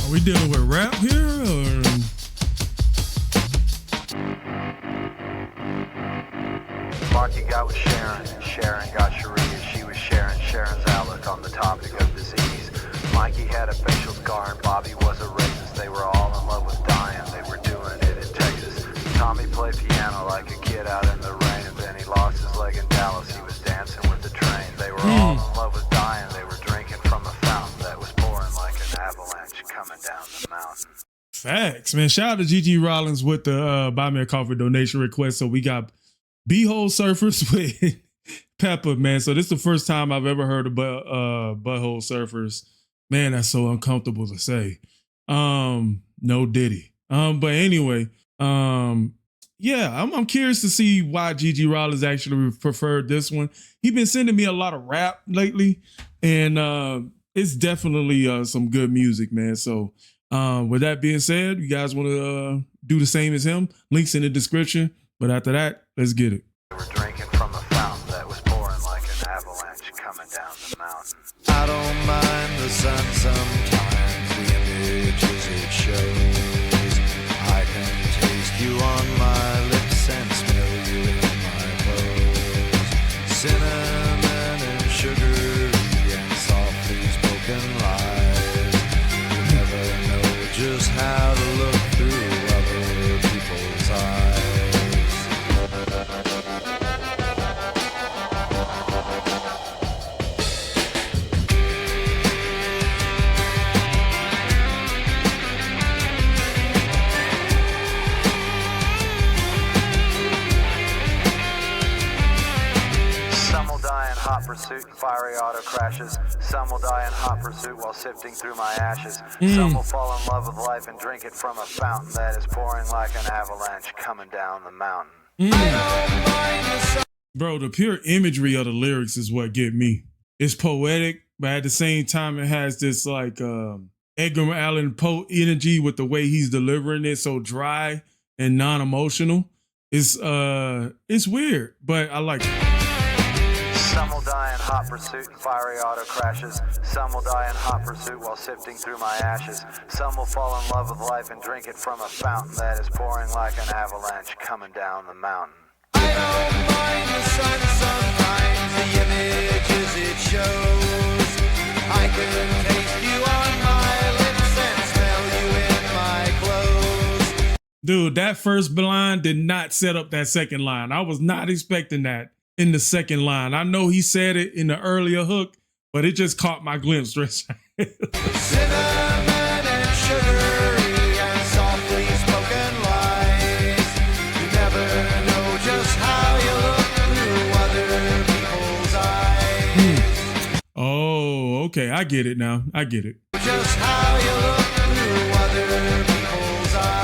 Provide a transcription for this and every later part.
Are we dealing with rap here? Or? Marky got with Sharon, and Sharon got Sharia. She was sharing Sharon's outlook on the topic of disease. Mikey had a facial scar and Bobby was a racist. They were all in love with dying, they were doing it in Texas. Tommy played piano like a kid out in the rain, and then he lost his leg in Dallas. He was dancing with the train. They were all in love with dying, they were drinking from a fountain that was pouring like an avalanche coming down the mountain. Facts, man. Shout out to Gigi Rollins with the buy me a coffee donation request. So we got Butthole Surfers with Pepper, man. So this is the first time I've ever heard of Butthole Surfers. Man, that's so uncomfortable to say. No Diddy. But anyway, yeah, I'm curious to see why Gigi Rollins actually preferred this one. He's been sending me a lot of rap lately, and it's definitely some good music, man. So with that being said, you guys want to do the same as him? Links in the description. But after that, let's get it. They were drinking from a fountain that was pouring like an avalanche coming down the mountain. I don't mind the sun sometimes, the images it shows. I can taste you on my lips and smell you in my clothes. Cinnamon and sugar and softly spoken lies. You never know just how to look through other people's eyes. Hot pursuit and fiery auto crashes. Some will die in hot pursuit while sifting through my ashes. Some will fall in love with life and drink it from a fountain that is pouring like an avalanche coming down the mountain. Bro, the pure imagery of the lyrics is what get me. It's poetic, but at the same time, it has this like Edgar Allan Poe energy with the way he's delivering it, so dry and non-emotional. It's weird, but I like it. Some will die in hot pursuit and fiery auto crashes. Some will die in hot pursuit while sifting through my ashes. Some will fall in love with life and drink it from a fountain that is pouring like an avalanche coming down the mountain. I don't mind the sun sometimes, the images it shows. I can taste you on my lips and smell you in my clothes. Dude, that first line did not set up that second line. I was not expecting that in the second line. I know he said it in the earlier hook, but it just caught my glimpse. Cinnamon and sugary and softly spoken lies. You never know just how you look through other people's eyes. Oh, okay. I get it now. I get it. Just how you look through other people's eyes.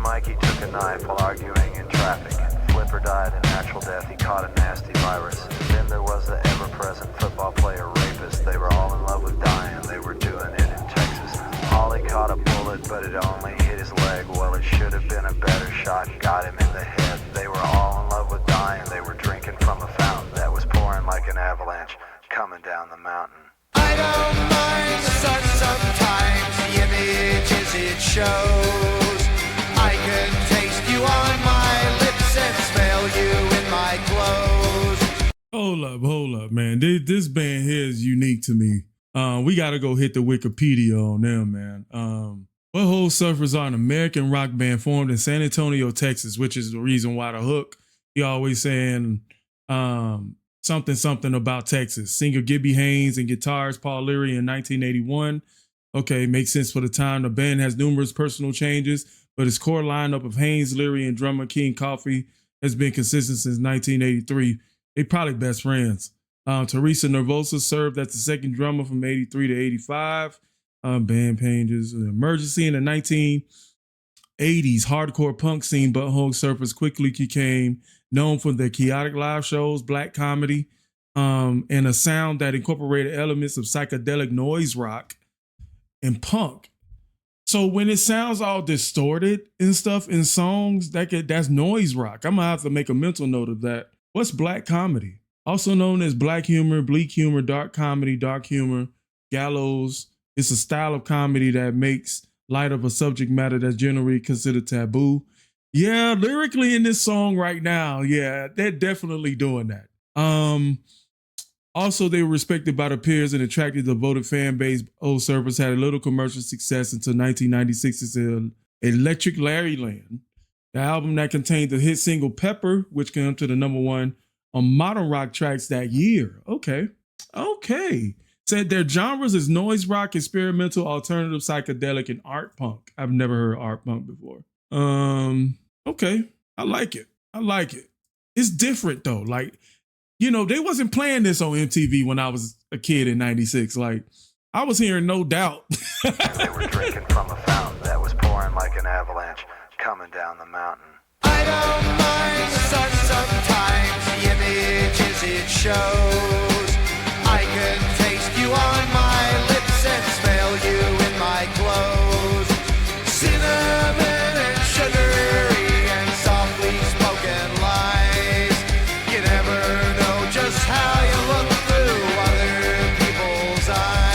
Mikey took a knife while arguing in traffic. Flipper died a natural death, he caught a nasty virus. Then there was the ever-present football player rapist. They were all in love with dying, they were doing it in Texas. Ollie caught a bullet, but it only hit his leg. Well, it should have been a better shot, got him in the head. They were all in love with dying, they were drinking from a fountain that was pouring like an avalanche coming down the mountain. I don't mind the sun sometimes, the images it shows. I can taste you on my lips and smell you in my clothes. Hold up, man. This band here is unique to me. We got to go hit the Wikipedia on them, man. Butthole Surfers are an American rock band formed in San Antonio, Texas, which is the reason why the hook, he always saying something about Texas. Singer Gibby Haynes and guitarist Paul Leary in 1981. Okay, makes sense for the time. The band has numerous personal changes, but its core lineup of Haynes, Leary, and drummer King Coffey has been consistent since 1983. They probably best friends. Teresa Nervosa served as the second drummer from 83 to 85. Band changes. Emergency in the 1980s hardcore punk scene. Butthole Surfers quickly became known for their chaotic live shows, black comedy, and a sound that incorporated elements of psychedelic noise rock and punk. So when it sounds all distorted and stuff in songs, that's noise rock. I'm gonna have to make a mental note of that. What's black comedy? Also known as black humor, bleak humor, dark comedy, dark humor, gallows. It's a style of comedy that makes light of a subject matter that's generally considered taboo. Yeah, lyrically in this song right now, yeah, they're definitely doing that. Also, they were respected by their peers and attracted the devoted fan base. Old Surfers had a little commercial success until 1996's Electric Larryland, the album that contained the hit single Pepper, which came to the #1 on modern rock tracks that year. Okay. Said their genres is noise rock, experimental, alternative, psychedelic, and art punk. I've never heard art punk before. Okay. I like it. It's different though. Like, you know, they wasn't playing this on MTV when I was a kid in 96. Like, I was hearing No Doubt. They were drinking from a fountain that was pouring like an avalanche coming down the mountain. I don't mind the sun sometimes, the images it shows. I can taste you on my lips and smell you in my clothes. Cinnamon and sugary and softly spoken lies. You never know just how you look through other people's eyes.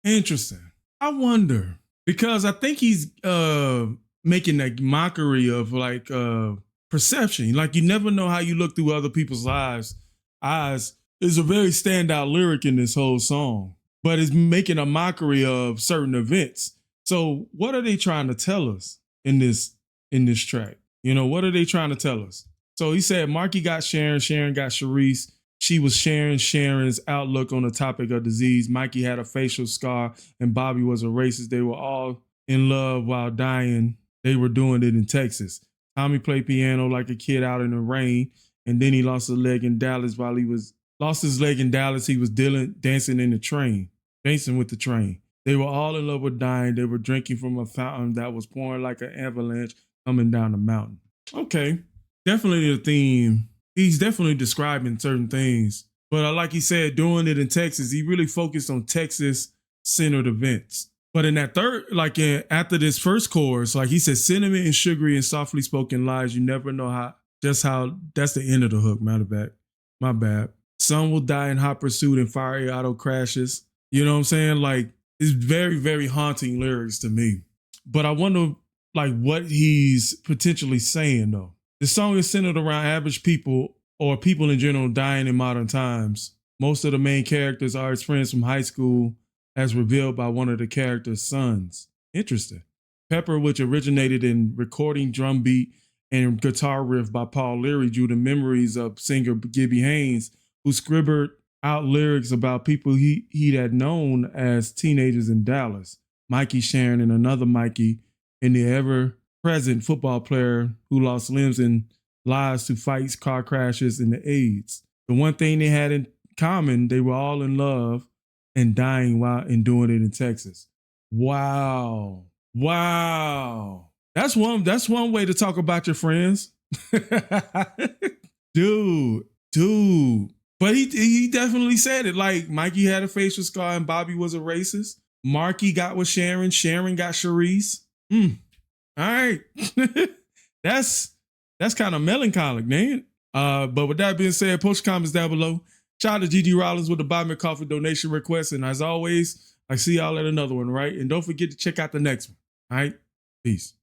Interesting. I wonder, because I think he's making a mockery of like perception. Like, you never know how you look through other people's eyes. Is a very standout lyric in this whole song, but it's making a mockery of certain events. So what are they trying to tell us in this track? You know, what are they trying to tell us? So he said Marky got Sharon, Sharon got Sharice. She was sharing Sharon's outlook on the topic of disease. Mikey had a facial scar and Bobby was a racist. They were all in love while dying. They were doing it in Texas. Tommy played piano like a kid out in the rain, and then he lost his leg in Dallas. He was dancing in the train, dancing with the train. They were all in love with dying. They were drinking from a fountain that was pouring like an avalanche coming down the mountain. Okay, definitely a theme. He's definitely describing certain things. But like he said, doing it in Texas, he really focused on Texas-centered events. But in that third, after this first chorus, like he said, cinnamon and sugary and softly spoken lies, you never know how, that's the end of the hook, my bad. Some will die in hot pursuit and fiery auto crashes. You know what I'm saying? Like, it's very, very haunting lyrics to me. But I wonder, like, what he's potentially saying, though. The song is centered around average people or people in general dying in modern times. Most of the main characters are his friends from high school, as revealed by one of the characters' sons. Interesting. Pepper, which originated in recording drum beat and guitar riff by Paul Leary, drew the memories of singer Gibby Haynes, who scribbled out lyrics about people he had known as teenagers in Dallas. Mikey Sharon and another Mikey, and the ever-present football player who lost limbs and lives to fights, car crashes, and the AIDS. The one thing they had in common, they were all in love and dying while doing it in Texas. Wow. That's one way to talk about your friends. Dude. But he definitely said it. Like, Mikey had a facial scar and Bobby was a racist. Marky got with Sharon. Sharon got Sharice. All right. That's kind of melancholic, man. But with that being said, post your comments down below. Shout out to GG Rollins with the Buy Me a Coffee donation request. And as always, I see y'all at another one, right? And don't forget to check out the next one. All right. Peace.